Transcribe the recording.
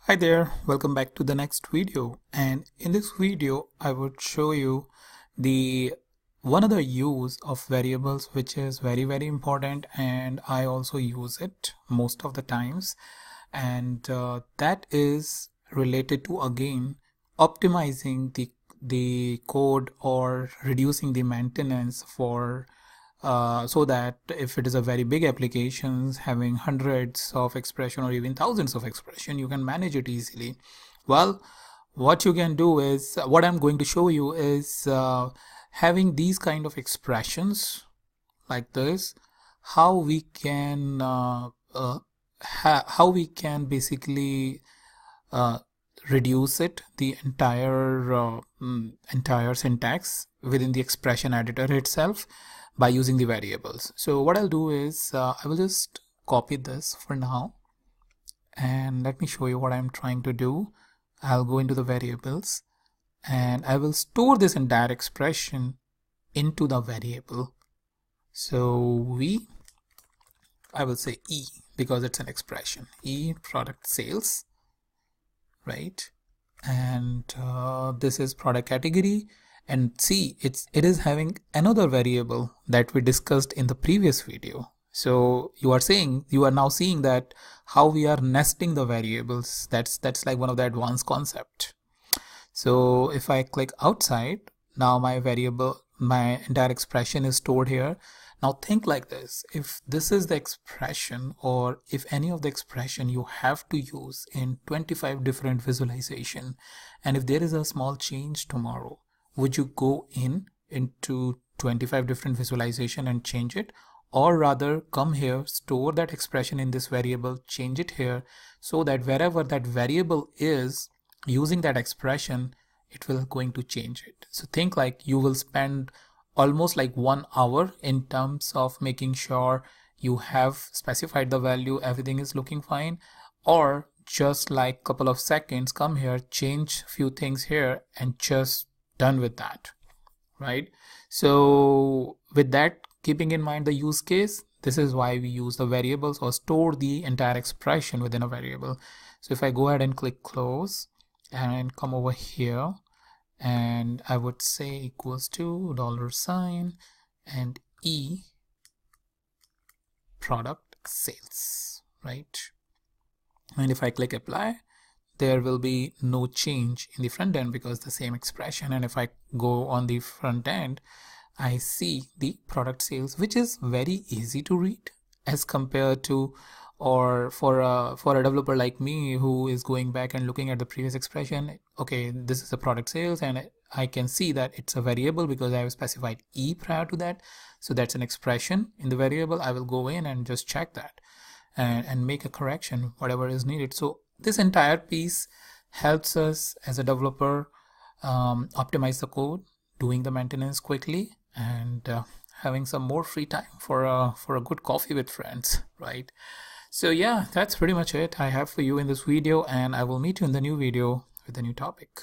Hi there, welcome back to the next video. And in this video I would show you the one other use of variables which is very important, and I also use it most of the times, and that is related to again optimizing the code or reducing the maintenance for so that if it is a very big applications having hundreds of expression or even thousands of expression, you can manage it easily. Well, what you can do is what I'm going to show you is having these kind of expressions like this, how we can how we can basically reduce it, the entire syntax within the expression editor itself by using the variables. So what I'll do is I will just copy this for now, and let me show you what I'm trying to do. I'll go into the variables and I will store this entire expression into the variable. So I will say E because it's an expression, E product sales, right? And this is product category, and see it is having another variable that we discussed in the previous video. So you are now seeing that how we are nesting the variables. That's like one of the advanced concept. So if I click outside, now my entire expression is stored here. Now think like this: if this is the expression, or if any of the expression you have to use in 25 different visualization, and if there is a small change tomorrow, would you go into 25 different visualization and change it, or rather come here, store that expression in this variable, change it here, so that wherever that variable is using that expression, it will going to change it. So think like you will spend almost like 1 hour in terms of making sure you have specified the value, everything is looking fine, or just like couple of seconds, come here, change few things here, and just done with that, right? So with that, keeping in mind the use case, this is why we use the variables or store the entire expression within a variable. So if I go ahead and click close and come over here, and I would say equals to $sign and E product sales, right? And if I click apply, there will be no change in the front end because the same expression. And if I go on the front end, I see the product sales, which is very easy to read as compared to, or for a developer like me who is going back and looking at the previous expression. Okay, this is the product sales, and I can see that it's a variable because I have specified E prior to that. So that's an expression in the variable. I will go in and just check that and make a correction, whatever is needed. So this entire piece helps us as a developer optimize the code, doing the maintenance quickly, and having some more free time for a good coffee with friends, right? So yeah, that's pretty much it I have for you in this video, and I will meet you in the new video with a new topic.